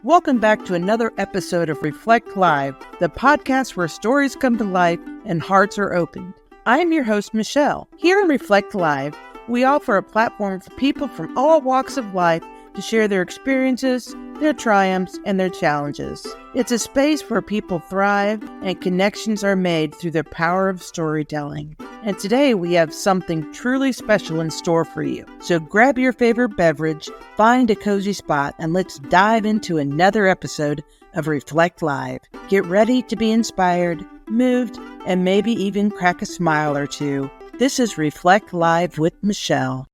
Welcome back to another episode of Reflect Live, the podcast where stories come to life and hearts are opened. I'm your host, Michelle. Here in Reflect Live, we offer a platform for people from all walks of life to share their experiences, their triumphs, and their challenges. It's a space where people thrive and connections are made through the power of storytelling. And today we have something truly special in store for you. So grab your favorite beverage, find a cozy spot, and let's dive into another episode of Reflect Live. Get ready to be inspired, moved, and maybe even crack a smile or two. This is Reflect Live with Michelle.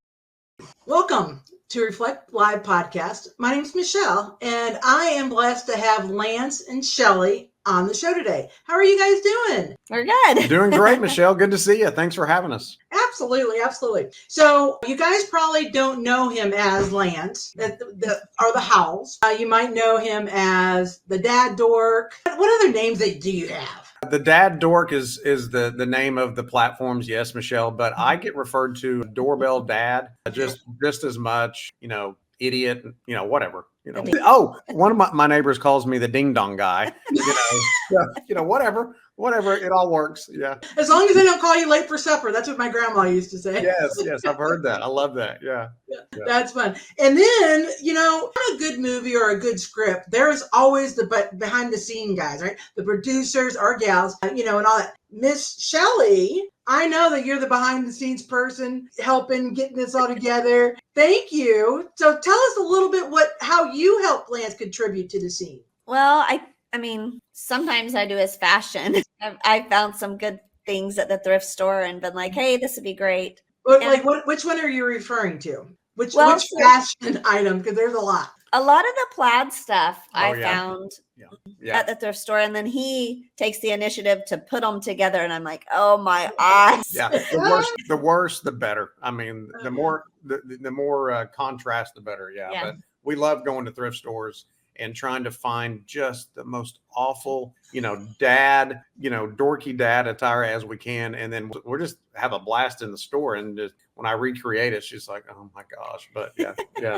Welcome to Reflect Live podcast. My name is Michelle, and I am blessed to have Lance and Shelly on the show today. How are you guys doing? We're good. Doing great, Michelle. Good to see you. Thanks for having us. Absolutely. So you guys probably don't know him as Lance, the Howells. You might know him as the Dad Dork. What other names do you have? The Dad Dork is the name of the platforms, yes, Michelle, but I get referred to Doorbell Dad just as much, idiot, whatever. Oh, one of my neighbors calls me the ding dong guy. Whatever, it all works. Yeah. As long as they don't call you late for supper. That's what my grandma used to say. Yes, I've heard that. I love that. Yeah. That's fun. And then, in a good movie or a good script, there's always the behind the scene guys, right? The producers or gals, and all that. Miss Shelley, I know that you're the behind the scenes person helping getting this all together. Thank you. So tell us a little bit how you help Lance contribute to the scene. Well, I mean, sometimes I do as fashion. I found some good things at the thrift store and been like, hey, this would be great. But which one are you referring to? Which fashion item? Because there's a lot. A lot of the plaid stuff found Yeah. at the thrift store, and then he takes the initiative to put them together, and I'm like, oh my eyes. Yeah, the worse, the better. I mean, the more contrast, the better. Yeah, but we love going to thrift stores and trying to find just the most awful, dad, dorky dad attire as we can. And then we'll just have a blast in the store. And just when I recreate it, she's like, oh my gosh. But yeah.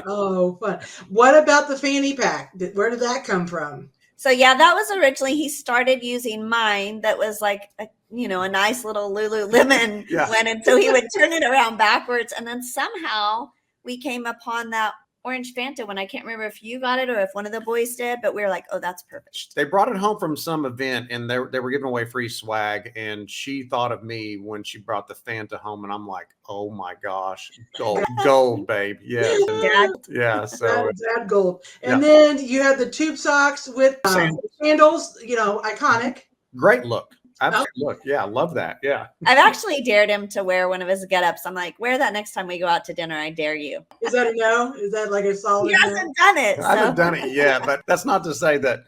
Oh, fun. What about the fanny pack? Where did that come from? So that was originally, he started using mine that was like, a nice little Lululemon one. And so he would turn it around backwards. And then somehow we came upon that orange Fanta one. I can't remember if you got it or if one of the boys did, but we were like, oh, that's perfect. They brought it home from some event and they were giving away free swag. And she thought of me when she brought the Fanta home. And I'm like, oh my gosh, gold, babe. Yes. Yeah. So Dad gold. And then you had the tube socks with sandals, iconic. Great look. Look, I love that. Yeah. I've actually dared him to wear one of his get-ups. I'm like, wear that next time we go out to dinner. I dare you. Is that a no? Is that like a solid? He hasn't done it. I haven't done it yet, but that's not to say that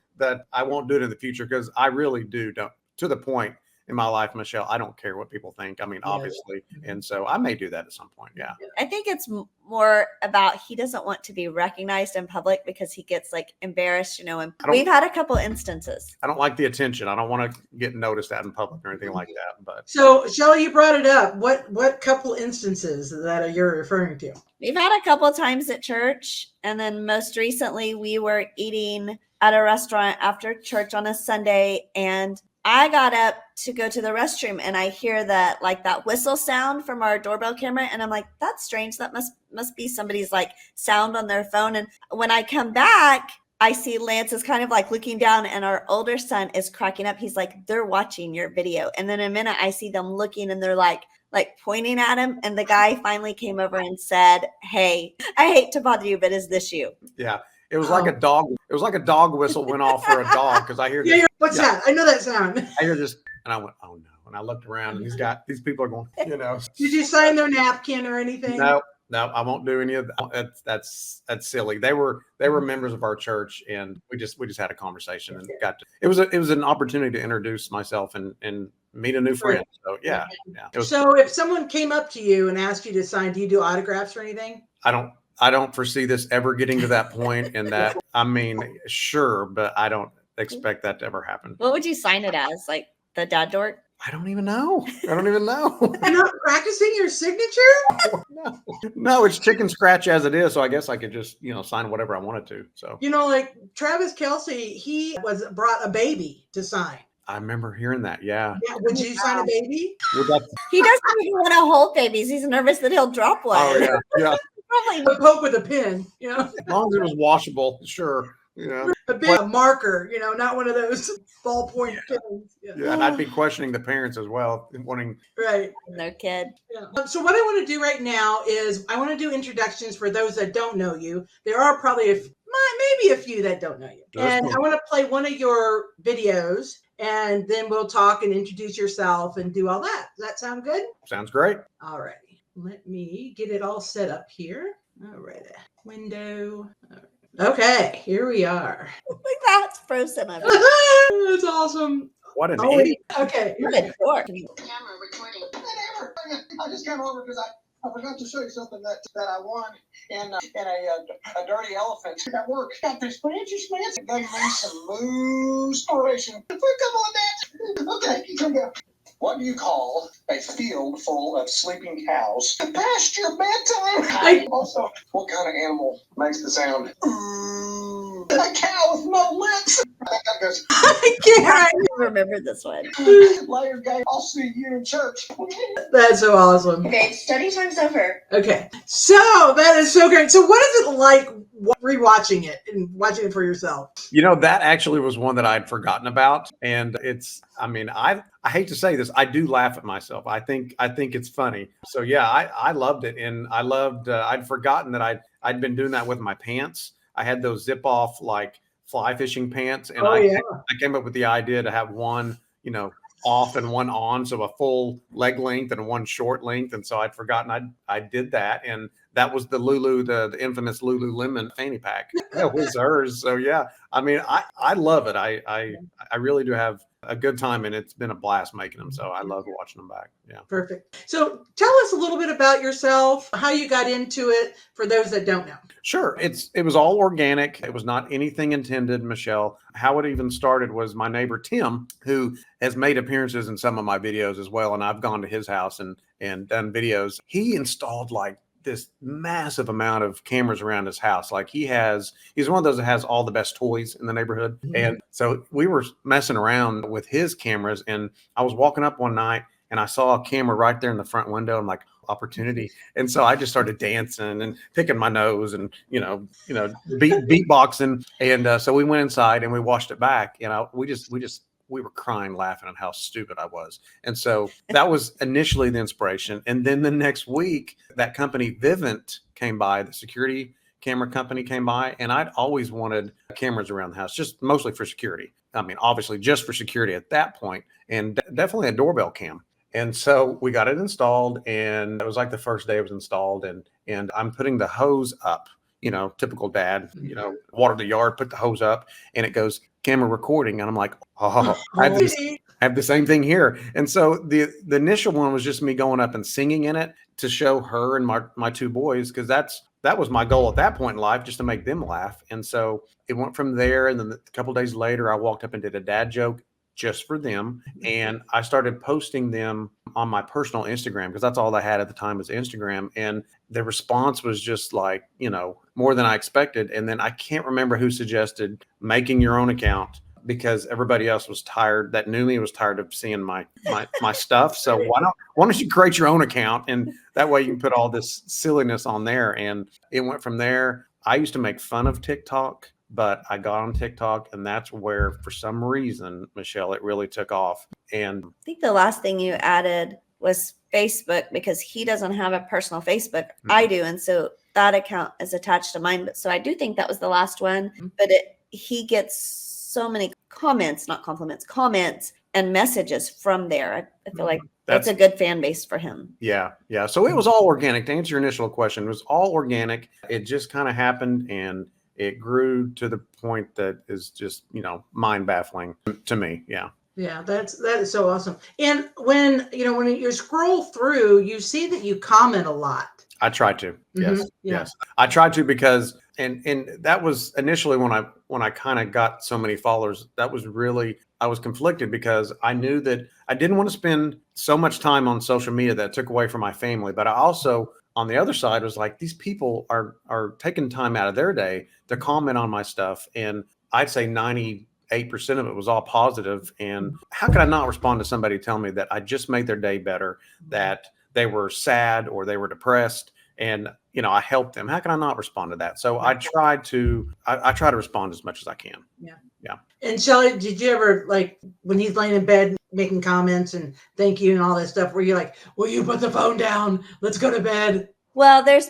I won't do it in the future, because I really don't. To the point in my life, Michelle, I don't care what people think. I mean, obviously. And so I may do that at some point. Yeah. I think it's more about he doesn't want to be recognized in public because he gets like embarrassed, and we've had a couple instances. I don't like the attention. I don't want to get noticed out in public or anything like that. But so, Shelley, you brought it up. What couple instances that you're referring to? We've had a couple of times at church, and then most recently we were eating at a restaurant after church on a Sunday, and I got up to go to the restroom and I hear that whistle sound from our doorbell camera. And I'm like, that's strange. That must be somebody's sound on their phone. And when I come back, I see Lance is kind of looking down and our older son is cracking up. He's like, they're watching your video. And then in a minute I see them looking and they're like pointing at him. And the guy finally came over and said, hey, I hate to bother you, but is this you? Yeah. It was like a dog. It was like a dog whistle went off for a dog, because I hear this. What's that? I know that sound. I hear this, and I went, "Oh no!" And I looked around, and these people are going, Did you sign their napkin or anything? No, I won't do any of that. That's silly. They were members of our church, and we just had a conversation and got to. It was an opportunity to introduce myself and meet a new friend. So yeah. So if someone came up to you and asked you to sign, do you do autographs or anything? I don't foresee this ever getting to that point, and that, I mean, sure, but I don't expect that to ever happen. What would you sign it as? Like the Dad Dork? I don't even know. You're not practicing your signature? No, it's chicken scratch as it is. So I guess I could just, sign whatever I wanted to. So, Like Travis Kelce, he brought a baby to sign. I remember hearing that. Yeah. Would you sign a baby? He doesn't even want to hold babies. He's nervous that he'll drop one. Oh, yeah. Yeah. Probably A poke with a pin, As long as it was washable, sure. A big marker, not one of those ballpoint pins. Yeah, and I'd be questioning the parents as well, wanting their kid. Yeah. So what I want to do right now is I want to do introductions for those that don't know you. There are probably maybe a few that don't know you, and I want to play one of your videos, and then we'll talk and introduce yourself and do all that. Does that sound good? Sounds great. All righty. Let me get it all set up here. All right. Window. All right. Okay, here we are. Like that's frozen. That's awesome. What an idiot. Okay. Camera recording. I just came over because I forgot to show you something that I won in a dirty elephant at work. Got this fancy schmancy. Gave me some moose inspiration for a couple of days. Okay, here we go. What do you call a field full of sleeping cows? Past your bedtime. Also, what kind of animal makes the sound? A cow with no lips. That goes. I can't. I remember this one. Later, guys. I'll see you in church. That's so awesome. Okay, study time's over. Okay, so that is so great. So what is it like rewatching it and watching it for yourself? That actually was one that I'd forgotten about, and I hate to say this, I do laugh at myself. I think it's funny. So yeah, I loved it, and I loved. I'd forgotten that I'd been doing that with my pants. I had those zip off like fly fishing pants, and I came up with the idea to have one, off and one on, so a full leg length and one short length. And so I'd forgotten I did that, and that was the Lulu, the infamous Lululemon fanny pack. That was hers. So yeah, I love it. I really do have a good time, and it's been a blast making them. So I love watching them back. Yeah. Perfect. So tell us a little bit about yourself, how you got into it for those that don't know. Sure. It was all organic. It was not anything intended, Michelle. How it even started was my neighbor, Tim, who has made appearances in some of my videos as well. And I've gone to his house and done videos. He installed like this massive amount of cameras around his house. Like he's one of those that has all the best toys in the neighborhood. Mm-hmm. And so we were messing around with his cameras, and I was walking up one night and I saw a camera right there in the front window. I'm like, opportunity. And so I just started dancing and picking my nose and, beatboxing. And so we went inside and we watched it back, and we were crying, laughing at how stupid I was. And so that was initially the inspiration. And then the next week, that company Vivint came by, the security camera company came by, and I'd always wanted cameras around the house, just mostly for security. Obviously just for security at that point, and definitely a doorbell cam. And so we got it installed, and it was like the first day it was installed, and I'm putting the hose up, typical dad, water the yard, put the hose up, and it goes camera recording. And I'm like, I have the same thing here. And so the initial one was just me going up and singing in it to show her and my two boys, because that was my goal at that point in life, just to make them laugh. And so it went from there. And then a couple of days later, I walked up and did a dad joke just for them. And I started posting them on my personal Instagram, because that's all I had at the time was Instagram. And the response was just like, more than I expected. And then I can't remember who suggested making your own account, because everybody else was tired that knew me was tired of seeing my stuff. So why don't you create your own account, and that way you can put all this silliness on there. And it went from there. I used to make fun of TikTok, but I got on TikTok, and that's where, for some reason, Michelle, it really took off. And I think the last thing you added was Facebook, because he doesn't have a personal Facebook. Mm-hmm. I do. And so that account is attached to mine. So I do think that was the last one, mm-hmm. but he gets so many comments, not compliments, comments and messages from there. I feel like that's a good fan base for him. Yeah. Yeah. So it was all organic. To answer your initial question, it was all organic. It just kind of happened, and it grew to the point that is just, mind baffling to me. Yeah. Yeah, that is so awesome. And when you scroll through, you see that you comment a lot. I try to. Yes. Mm-hmm. Yeah. Yes. I try to, because And that was initially when I kind of got so many followers, that was really, I was conflicted because I knew that I didn't want to spend so much time on social media that took away from my family. But I also, on the other side, was like, these people are taking time out of their day to comment on my stuff. And I'd say 98% of it was all positive. And how could I not respond to somebody telling me that I just made their day better, that they were sad or they were depressed, and I helped them? How can I not respond to that? So I try to respond as much as I can. Yeah. And Shelley, did you ever, like, when he's laying in bed making comments and thank you and all that stuff, were you like, will you put the phone down? Let's go to bed. Well, there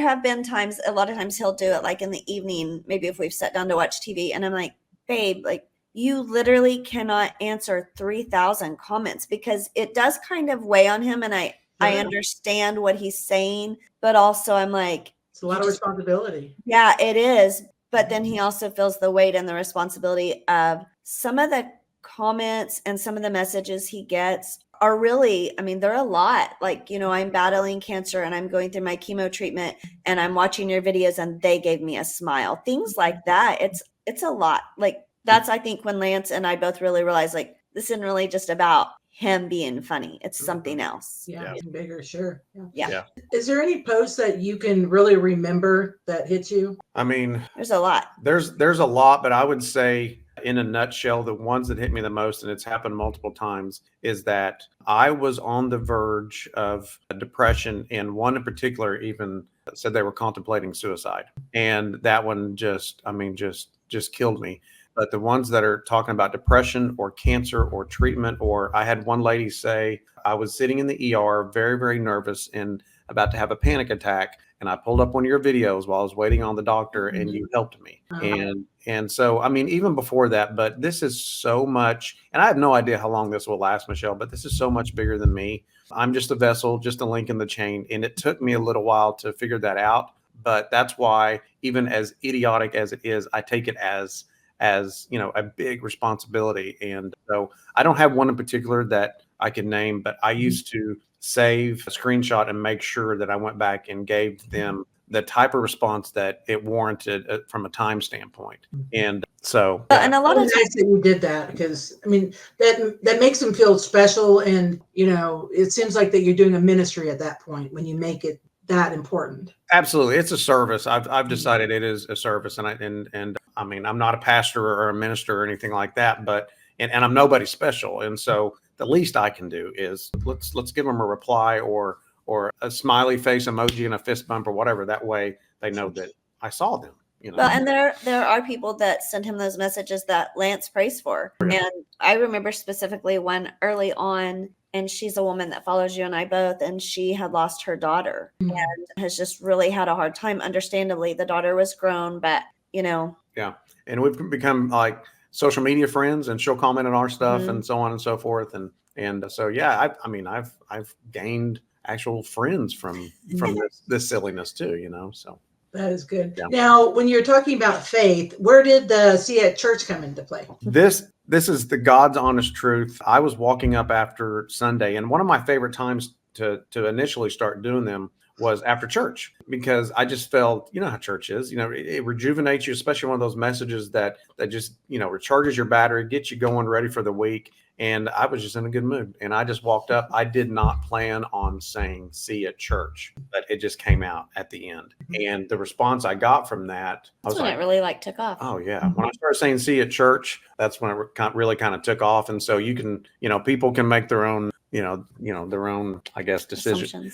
have been times, a lot of times he'll do it like in the evening, maybe if we've sat down to watch TV, and I'm like, babe, like, you literally cannot answer 3,000 comments, because it does kind of weigh on him. And I understand what he's saying, but also I'm like, it's a lot of responsibility. Yeah, it is. But then he also feels the weight and the responsibility of some of the comments and some of the messages he gets are really, I mean, they're a lot. Like, I'm battling cancer and I'm going through my chemo treatment and I'm watching your videos and they gave me a smile. Things like that. It's a lot. Like, that's, I think, when Lance and I both really realized, like, this isn't really just about him being funny. It's something else. Yeah. Bigger. Sure. Yeah. Is there any post that you can really remember that hit you? I mean, there's a lot. There's a lot, but I would say, in a nutshell, the ones that hit me the most, and it's happened multiple times, is that I was on the verge of depression, and one in particular even said they were contemplating suicide. And that one just killed me. But the ones that are talking about depression or cancer or treatment, or I had one lady say, I was sitting in the ER, very, very nervous and about to have a panic attack. And I pulled up one of your videos while I was waiting on the doctor, and you helped me. And so, I mean, even before that, but this is so much, and I have no idea how long this will last, Michelle, but this is so much bigger than me. I'm just a vessel, just a link in the chain. And it took me a little while to figure that out. But that's why, even as idiotic as it is, I take it as a big responsibility. And so I don't have one in particular that I can name, but I used to save a screenshot and make sure that I went back and gave them the type of response that it warranted from a time standpoint. And so, and a lot of nice that you did that, because I mean, that makes them feel special. And, it seems like that you're doing a ministry at that point when you make it that important. Absolutely. It's a service. I've decided it is a service. And I mean, I'm not a pastor or a minister or anything like that, but, and I'm nobody special. And so the least I can do is let's give them a reply or a smiley face emoji and a fist bump or whatever. That way they know that I saw them. Well, and there are people that send him those messages that Lance prays for. Yeah. And I remember specifically one early on, and she's a woman that follows you and I both, and she had lost her daughter and has just really had a hard time. Understandably, the daughter was grown, but Yeah. And we've become like social media friends, and she'll comment on our stuff and so on and so forth. And so, yeah, I've gained actual friends from this silliness too, so. That is good. Yeah. Now, when you're talking about faith, where did the See at Church come into play? This is the God's honest truth. I was walking up after Sunday, and one of my favorite times to initially start doing them was after church, because I just felt, how church is, it rejuvenates you, especially one of those messages that just, recharges your battery, gets you going, ready for the week. And I was just in a good mood. And I just walked up. I did not plan on saying see at church, but it just came out at the end. And the response I got from that, I was that's when it really took off. Oh yeah. When I started saying see at church, that's when it really kind of took off. And so you can, people can make their own, their own, I guess,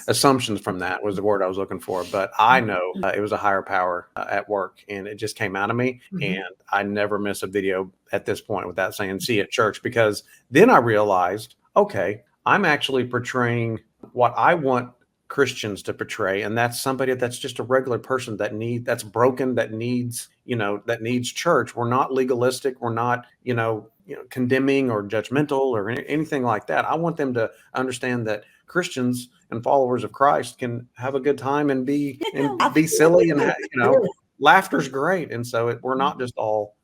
assumptions from that was the word I was looking for. But I know it was a higher power at work, and it just came out of me. And I never miss a video at this point without saying see at church, because then I realized, okay, I'm actually portraying what I want Christians to portray. And that's somebody that's just a regular person that's broken, that needs church. We're not legalistic. We're not, condemning or judgmental or anything like that. I want them to understand that Christians and followers of Christ can have a good time and be silly, and laughter's great. And so we're not just all,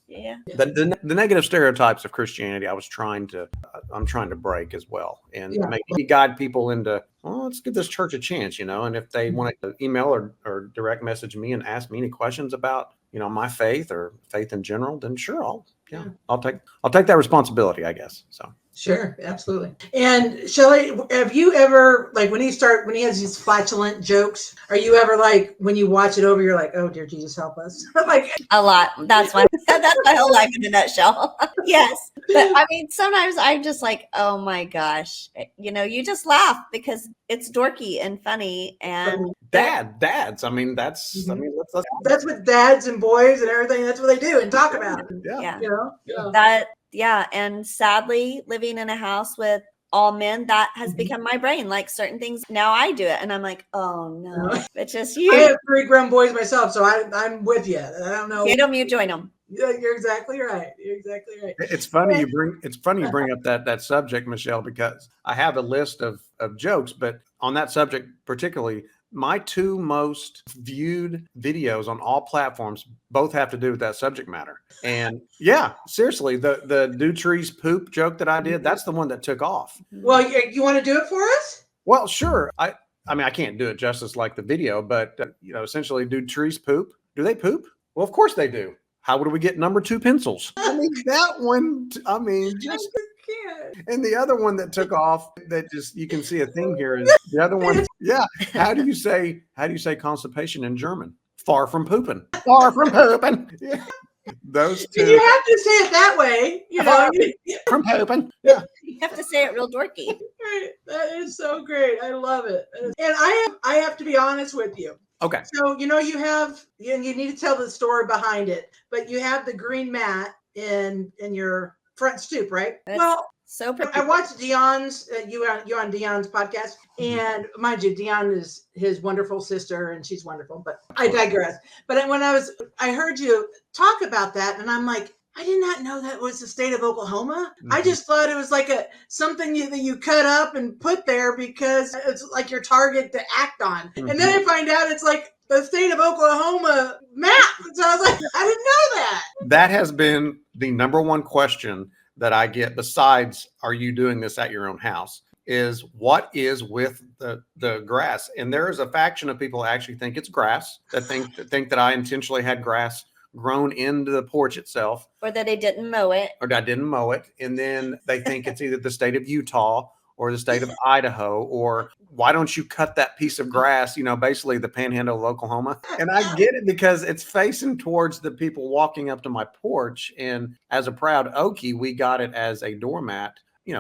Yeah. The negative stereotypes of Christianity I'm trying to break as well, and maybe guide people into, well, let's give this church a chance, and if they want to email or direct message me and ask me any questions about, my faith or faith in general, then sure, I'll take that responsibility, I guess. So. Sure, absolutely. And Shelley, have you ever, like, when he has these flatulent jokes, are you ever like, when you watch it over, you're like, oh dear Jesus, help us? Like a lot. That's my whole life in a nutshell. Yes. But I mean, sometimes I'm just like, oh my gosh, you just laugh because it's dorky and funny and dads. I mean, that's what dads and boys and everything, that's what they do and talk about. Yeah. And sadly, living in a house with all men, that has become my brain. Like certain things, now I do it. And I'm like, oh no, it's just you. I have 3 grown boys myself, so I'm with you. I don't know. Get them, you join them. Yeah, you're exactly right. It's funny you bring up that subject, Michelle, because I have a list of jokes, but on that subject particularly, my 2 most viewed videos on all platforms both have to do with that subject matter. And yeah, seriously, the do trees poop joke that I did, that's the one that took off. Well, you want to do it for us? Well, sure. I mean, I can't do it justice like the video, but essentially, do trees poop? Do they poop? Well, of course they do. How would we get number 2 pencils? I mean, that one, just. And the other one that took off, that just, you can see a theme here, is the other one. Yeah. How do you say constipation in German? Far from pooping. Far from pooping. Yeah. Those 2. You have to say it that way, From pooping. Yeah. You have to say it real dorky. Right. That is so great. I love it. And I have to be honest with you. Okay. So, you need to tell the story behind it, but you have the green mat in your front stoop, right? That's so pretty. I watched Dion's, you on Dion's podcast, and mind you, Dion is his wonderful sister, and she's wonderful, but I digress. But when I heard you talk about that, and I'm like, I did not know that was the state of Oklahoma. Mm-hmm. I just thought it was like something that you cut up and put there because it's like your target to act on. Mm-hmm. And then I find out it's like the state of Oklahoma map. So I was like, I didn't know that. That has been the number 1 question that I get, besides, are you doing this at your own house, is what is with the grass? And there is a faction of people that actually think it's grass, that think that I intentionally had grass grown into the porch itself. Or that I didn't mow it. And then they think it's either the state of Utah or the state of Idaho, or why don't you cut that piece of grass, basically the panhandle of Oklahoma. And I get it because it's facing towards the people walking up to my porch. And as a proud Okie, we got it as a doormat,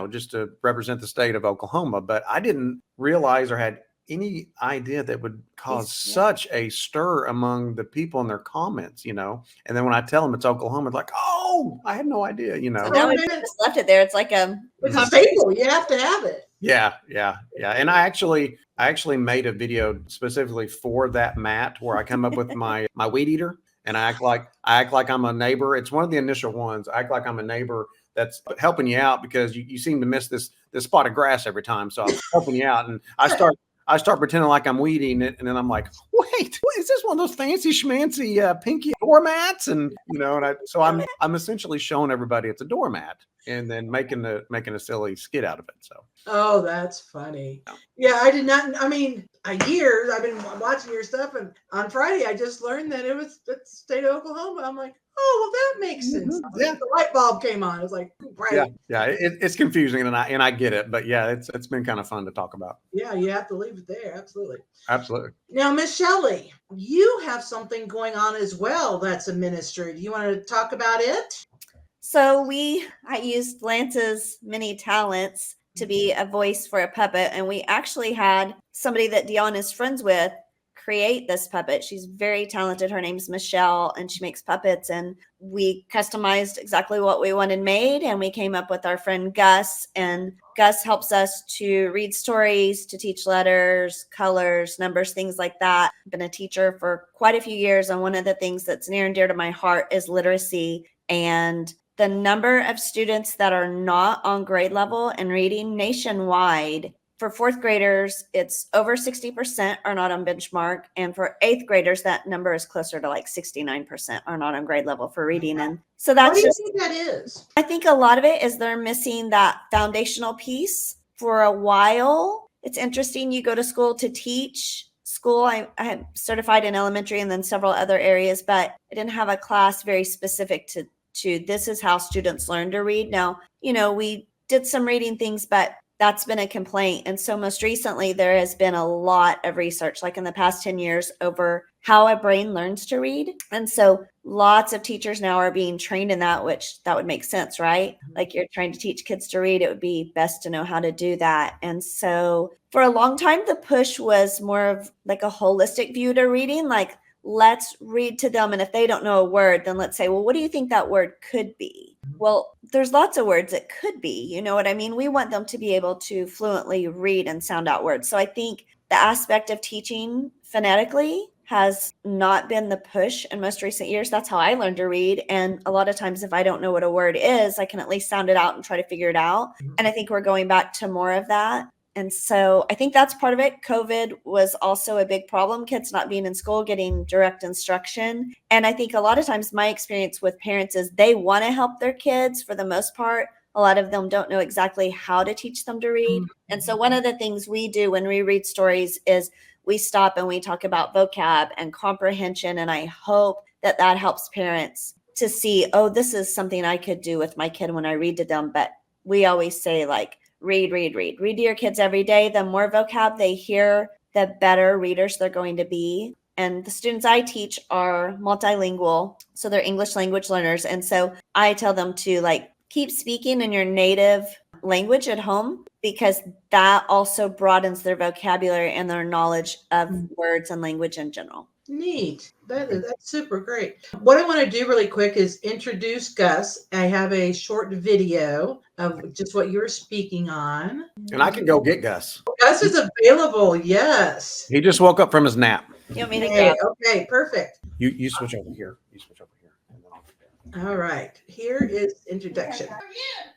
just to represent the state of Oklahoma. But I didn't realize or had any idea that would cause such a stir among the people in their comments, And then when I tell them it's Oklahoma, it's like, oh, I had no idea, So now we just left it there. It's like it's a staple. You have to have it. Yeah. And I actually made a video specifically for that mat where I come up with my weed eater, and I act like I'm a neighbor. It's one of the initial ones. I act like I'm a neighbor that's helping you out because you seem to miss this spot of grass every time. So I'm helping you out, and I start pretending like I'm weeding it, and then I'm like, wait, is this one of those fancy schmancy pinky doormats? And so I'm essentially showing everybody it's a doormat, and then making a silly skit out of it. So. Oh, that's funny. Yeah, I did not. I mean, years I've been watching your stuff, and on Friday I just learned that it was the state of Oklahoma. I'm like, oh, well, that makes sense. Mm-hmm. Yeah, the light bulb came on. It was like, right. Yeah, it's confusing, and I get it, but yeah, it's been kind of fun to talk about. Yeah, you have to leave it there. Absolutely. Now, Miss Shelley, you have something going on as well. That's a ministry. Do you want to talk about it? So I used Lance's many talents to be a voice for a puppet, and we actually had somebody that Dion is friends with create this puppet. She's very talented. Her name's Michelle, and she makes puppets, and we customized exactly what we wanted made, and we came up with our friend Gus, and Gus helps us to read stories, to teach letters, colors, numbers, things like that. I've been a teacher for quite a few years, and one of the things that's near and dear to my heart is literacy, and the number of students that are not on grade level and reading nationwide for fourth graders, it's over 60% are not on benchmark. And for eighth graders, that number is closer to like 69% are not on grade level for reading. And so that's What do you just, think that is? I think a lot of it is they're missing that foundational piece for a while. It's interesting. You go to school to teach. School, I had certified in elementary and then several other areas, but I didn't have a class very specific to this is how students learn to read. Now, we did some reading things, but that's been a complaint. And so most recently, there has been a lot of research, like in the past 10 years, over how a brain learns to read. And so lots of teachers now are being trained in that, which that would make sense, right? Like you're trying to teach kids to read, it would be best to know how to do that. And so for a long time, the push was more of like a holistic view to reading, like let's read to them. And if they don't know a word, then let's say, well, what do you think that word could be? Well, there's lots of words it could be. You know what I mean? We want them to be able to fluently read and sound out words. So I think the aspect of teaching phonetically has not been the push in most recent years. That's how I learned to read. And a lot of times, if I don't know what a word is, I can at least sound it out and try to figure it out. And I think we're going back to more of that. And so I think that's part of it. COVID was also a big problem. Kids not being in school, getting direct instruction. And I think a lot of times my experience with parents is they want to help their kids for the most part. A lot of them don't know exactly how to teach them to read. And so one of the things we do when we read stories is we stop and we talk about vocab and comprehension. And I hope that that helps parents to see, oh, this is something I could do with my kid when I read to them. But we always say like, read to your kids every day. The more vocab they hear, the better readers they're going to be. And the students I teach are multilingual. So they're English language learners. And so I tell them to like keep speaking in your native language at home, because that also broadens their vocabulary and their knowledge of words and language in general. Neat. That's super great. What I want to do really quick is introduce Gus. I have a short video of just what you're speaking on. And I can go get Gus. Gus is available. Yes. He just woke up from his nap. You want me to Okay, go? okay, perfect. You switch over here. You switch over here. And then I'll get there. All right. Here is introduction.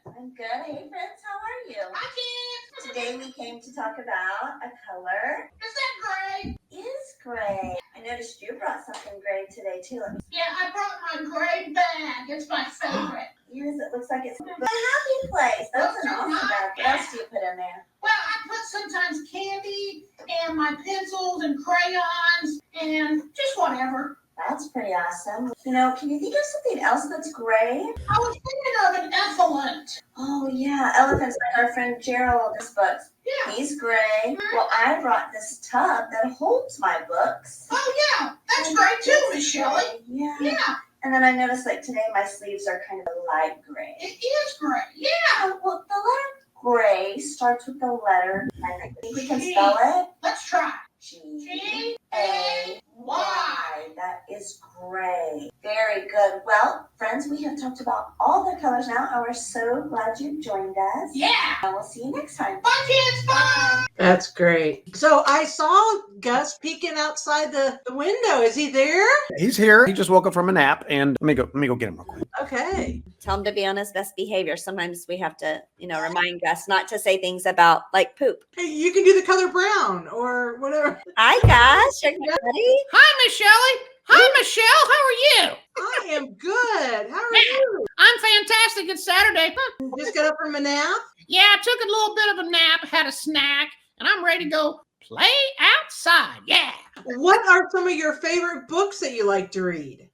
I'm good. Hey, friends. How are you? I can't. Today we came to talk about a color. Is that gray? Is gray. I noticed you brought something gray today too. Yeah, I brought my gray bag. It's my favorite. Yes, it looks like it's a happy place. That's an awesome bag. What else do you put in there? Well, I put sometimes candy and my pencils and crayons and just whatever. That's pretty awesome. Can you think of something else that's gray? I was thinking of an elephant. Oh, yeah. Elephants, like our friend Gerald's books. Yeah. He's gray. Well, I brought this tub that holds my books. Oh, yeah. That's great too, Miss Shelley. Yeah. Yeah, And then I noticed like today my sleeves are kind of a light gray. it is gray. Yeah. Well, the letter gray starts with the letter. I think we can spell it. Let's try. G-A-Y. G-A-Y. That is gray. Very good. Well, friends, we have talked about all the colors now, and we're so glad you joined us. Yeah. And we'll see you next time. Bye, kids. Bye. That's great. So I saw Gus peeking outside the window. Is he there? He's here. He just woke up from a nap, and let me go get him real quick. Okay. Tell him to be on his best behavior. Sometimes we have to, remind Gus not to say things about like poop. Hey, you can do the color brown or whatever. Hi, Gus. Are you ready? Hi, Miss Shelley. Hi, Michelle. How are you? I am good. How are you? I'm fantastic. It's Saturday. Just got up from a nap? Yeah, I took a little bit of a nap, had a snack, and I'm ready to go play outside. Yeah. What are some of your favorite books that you like to read?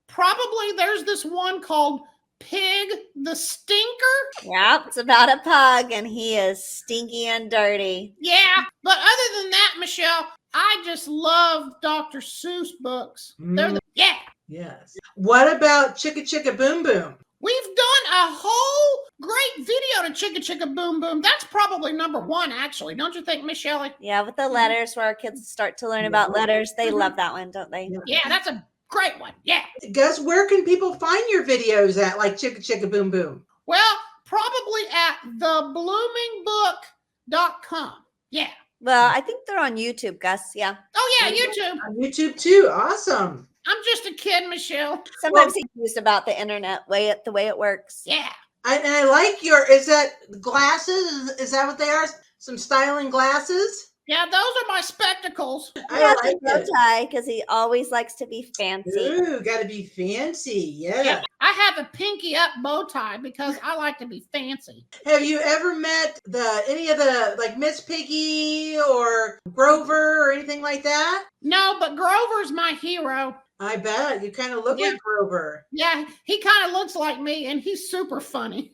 Probably there's this one called Pig the Stinker. Yep, it's about a pug, and he is stinky and dirty. Yeah, but other than that, Michelle, I just love Dr. Seuss books. Yeah. Yes. What about Chicka Chicka Boom Boom? We've done a whole great video to Chicka Chicka Boom Boom. That's probably number one, actually. Don't you think, Miss Shelley? Yeah, with the letters where our kids start to learn about letters. They love that one, don't they? Yeah, that's a great one. Yeah. Gus, where can people find your videos at, like Chicka Chicka Boom Boom? Well, probably at thebloomingbook.com. Yeah. Well, I think they're on YouTube, Gus. Yeah. Oh, yeah, YouTube. On YouTube too. Awesome. I'm just a kid, Michelle. Sometimes he's confused about the internet the way it works. Yeah. And I like is that glasses? Is that what they are? some styling glasses. Yeah, those are my spectacles. He I has like a bow it. tie because he always likes to be fancy. Ooh, got to be fancy. Yeah. Yeah, I have a pinky up bow tie because I like to be fancy. Have you ever met any of the like Miss Piggy or Grover or anything like that? No, but Grover's my hero. I bet you kind of look Yeah. like Grover. Yeah, he kind of looks like me, and he's super funny.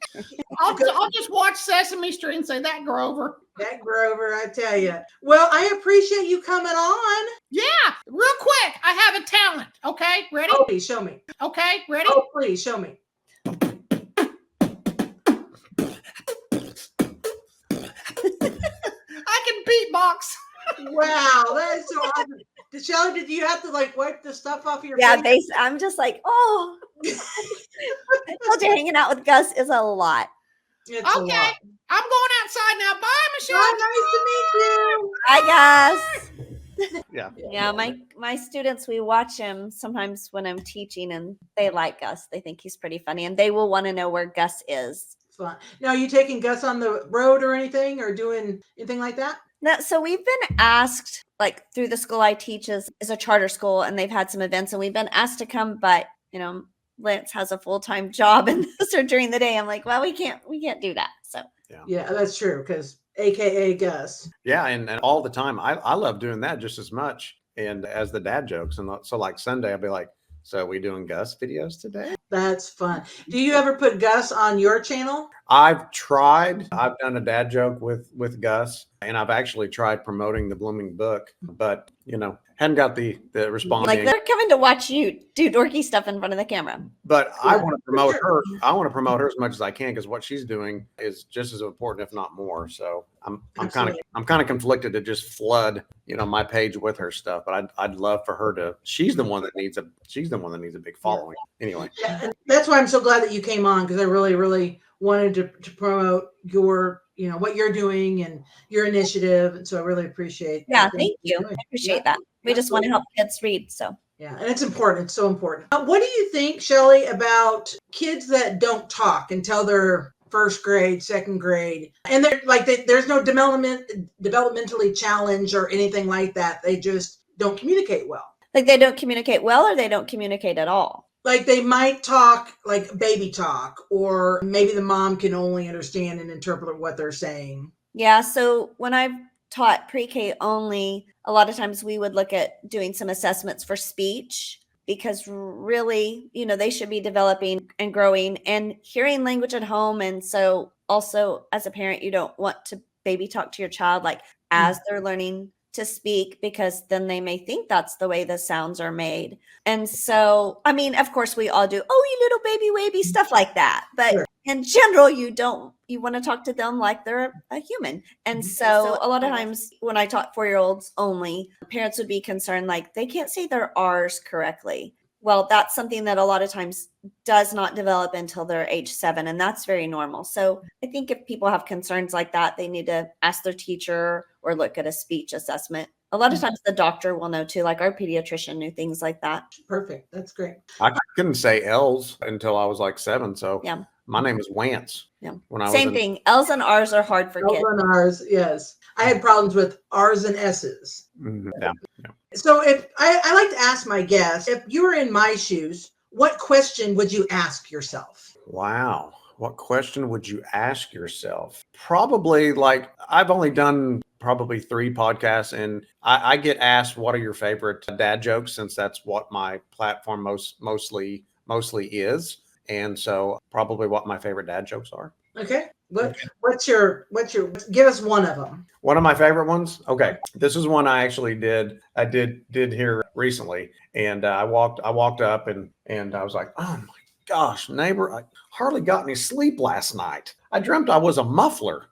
I'll just watch Sesame Street and say, that Grover. That Grover, I tell you. Well, I appreciate you coming on. Yeah, real quick, I have a talent. Okay, ready? Oh, please show me. Okay, ready? Oh, please show me. I can beatbox. Wow, that is so awesome. Shelley, did you have to like wipe the stuff off your Yeah, face? I'm just like, oh. I told you hanging out with Gus is a lot. It's a Okay, lot. I'm going outside now. Bye, Michelle. Oh, Hi, Gus. Yeah. Yeah, my students, we watch him sometimes when I'm teaching, and they like Gus. They think he's pretty funny, and they will want to know where Gus is. fun. Now, are you taking Gus on the road or anything, or doing anything like that? No, so we've been asked, like through the school I teach is a charter school, and they've had some events, and we've been asked to come, but Lance has a full-time job, and so during the day, I'm like, well, we can't do that. So Yeah, that's true, because AKA Gus. Yeah, and all the time. I love doing that just as much. And as the dad jokes. And so like Sunday, I'll be like, so are we doing Gus videos today? That's fun. Do you ever put Gus on your channel? I've tried. I've done a dad joke with Gus, and I've actually tried promoting the Blooming Book, but hadn't got the response. like they're coming to watch you do dorky stuff in front of the camera. But I want to promote her. I want to promote her as much as I can, because what she's doing is just as important, if not more. So I'm kind of conflicted to just flood my page with her stuff. But I'd love for her to. She's the one that needs a big following. Anyway. Yeah, and that's why I'm so glad that you came on, because I really, really wanted to promote your what you're doing and your initiative. And so I really appreciate. Yeah, everything thank you. you're doing. I appreciate Yeah. that. We just want to help kids read. So Yeah, and it's important. It's so important. What do you think, Shelley, about kids that don't talk until they're first grade, second grade, and they're like there's no developmentally challenged or anything like that? They just don't communicate well. like they don't communicate well, or they don't communicate at all. Like they might talk like baby talk, or maybe the mom can only understand and interpret what they're saying. Yeah. So when I've taught pre-K only, a lot of times we would look at doing some assessments for speech, because really, they should be developing and growing and hearing language at home. And so also as a parent, you don't want to baby talk to your child like as they're learning to speak, because then they may think that's the way the sounds are made. And so, I mean, of course we all do, oh, you little baby wavy, stuff like that. But Sure. in general, you want to talk to them like they're a human. And so a lot of times when I taught 4-year-olds only, parents would be concerned, like they can't say their R's correctly. Well, that's something that a lot of times does not develop until they're age 7. And that's very normal. So I think if people have concerns like that, they need to ask their teacher or look at a speech assessment. A lot of times the doctor will know too, like our pediatrician knew things like that. Perfect. That's great. I couldn't say L's until I was like 7. So Yeah. my name is Wance. Yeah. When I Same was thing. L's and R's are hard for kids. L's and R's, yes. I had problems with R's and S's. Yeah. So if I like to ask my guests, if you were in my shoes, what question would you ask yourself? Wow. What question would you ask yourself? Probably like I've only done probably 3 podcasts, and I get asked, what are your favorite dad jokes, since that's what my platform mostly is. And so probably what my favorite dad jokes are. Okay. What's your give us one of them. One of my favorite ones. Okay. This is one I actually did here recently. And I walked up and I was like, oh my gosh, neighbor, I hardly got any sleep last night. I dreamt I was a muffler.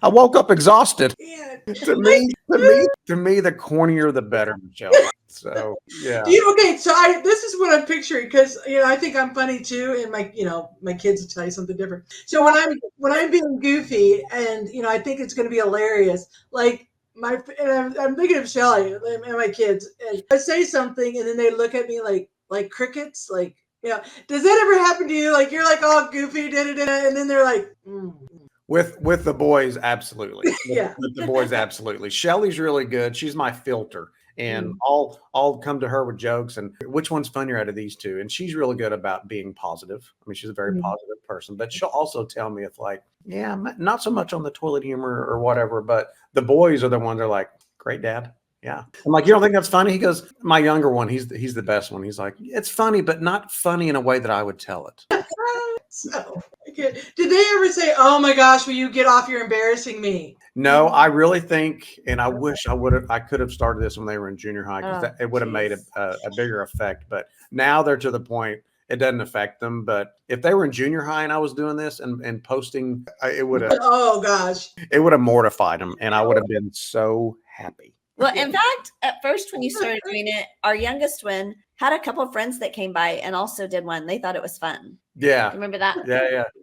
I woke up exhausted. Yeah. To me, the cornier the better, Michelle. So yeah. Okay, so this is what I'm picturing, because I think I'm funny too, and my kids will tell you something different. So when I'm being goofy, and I think it's going to be hilarious, like I'm thinking of Shelly and my kids, and I say something, and then they look at me like crickets, does that ever happen to you? Like you're like all goofy, and then they're like, With the boys, absolutely. Yeah. With the boys, absolutely. Shelly's really good. She's my filter. And I'll come to her with jokes and which one's funnier out of these two? And she's really good about being positive. I mean, she's a very positive person, but she'll also tell me if like, yeah, not so much on the toilet humor or whatever, but the boys are the ones that are like, great dad. Yeah. I'm like, you don't think that's funny? He goes, my younger one, he's the best one. He's like, it's funny, but not funny in a way that I would tell it. So, did they ever say, oh my gosh, will you get off? You're embarrassing me? No, I really think, and I wish I could have started this when they were in junior high because Oh, it would have made a bigger effect. But now they're to the point it doesn't affect them. But if they were in junior high and I was doing this and posting, it would have Oh gosh. mortified them, and I would have been so happy. Well, in fact, at first when you started doing it, our youngest twin had a couple of friends that came by and also did one. They thought it was fun. Yeah. Remember that?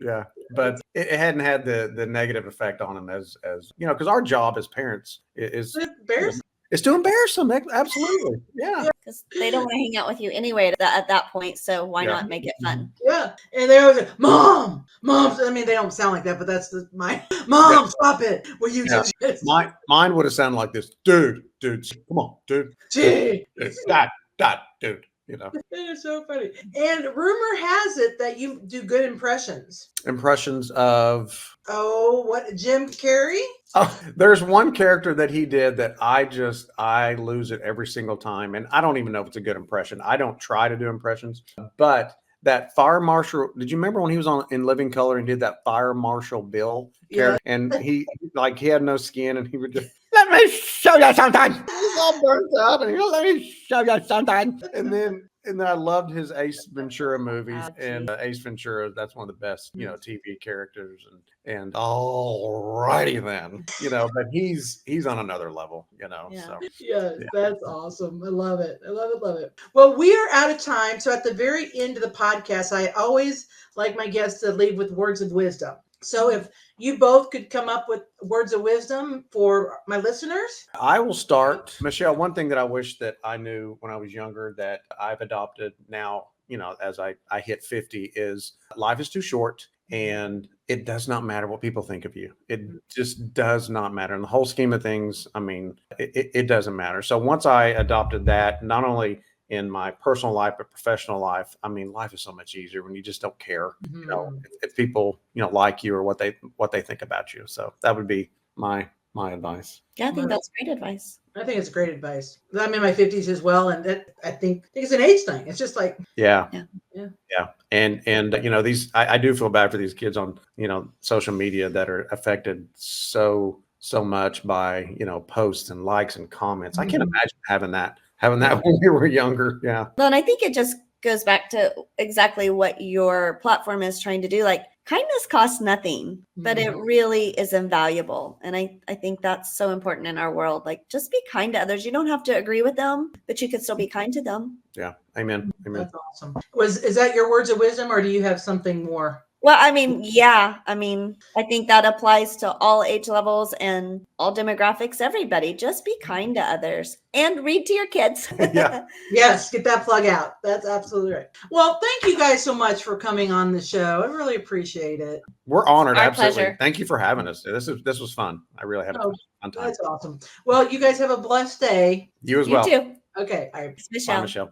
Yeah. But it hadn't had the negative effect on them as because our job as parents is to embarrass them. Absolutely. Yeah. Because they don't want to hang out with you anyway at that point. So why not make it fun? Yeah. And they always say, Mom. I mean, they don't sound like that, but that's my mom. Stop it. Will you just mine would have sounded like this. Dude, come on, dude. Gee. Dad, dude. It is so funny. And rumor has it that you do good impressions. Impressions of what, Jim Carrey? Oh, there's one character that he did that I lose it every single time. And I don't even know if it's a good impression. I don't try to do impressions, but that fire marshal, did you remember when he was in Living Color and did that fire marshal Bill character? And he had no skin and he would just, let me show you something. He's all burnt up and he goes, let me show you something. And then I loved his Ace Ventura movies and Ace Ventura. That's one of the best, TV characters. And alrighty then, but he's on another level, So That's awesome. I love it. I love it. Well, we are out of time. So at the very end of the podcast, I always like my guests to leave with words of wisdom. So if you both could come up with words of wisdom for my listeners. I will start. Michelle, one thing that I wish that I knew when I was younger that I've adopted now, as I hit 50 is life is too short and it does not matter what people think of you. It just does not matter. In the whole scheme of things, I mean, it doesn't matter. So once I adopted that, not only in my personal life, but professional life, I mean, life is so much easier when you just don't care, if people, like you or what they think about you. So that would be my advice. Yeah, I think that's great advice. I think it's great advice. I'm in my 50s as well, and I think it's an age thing. It's just like yeah. And these I do feel bad for these kids on social media that are affected so much by posts and likes and comments. I can't imagine having that when we were younger. Yeah. Well, and I think it just goes back to exactly what your platform is trying to do. Like kindness costs nothing, but it really is invaluable. And I think that's so important in our world. Like just be kind to others. You don't have to agree with them, but you could still be kind to them. Yeah. Amen. That's awesome. Is that your words of wisdom or do you have something more? Well, I mean, yeah. I mean, I think that applies to all age levels and all demographics, everybody. Just be kind to others and read to your kids. Yeah. Yes, get that plug out. That's absolutely right. Well, thank you guys so much for coming on the show. I really appreciate it. We're honored. Our absolutely. pleasure. Thank you for having us. This was fun. I really had a fun time. That's awesome. Well, you guys have a blessed day. You as You well. too. Okay. Michelle. Bye, Michelle.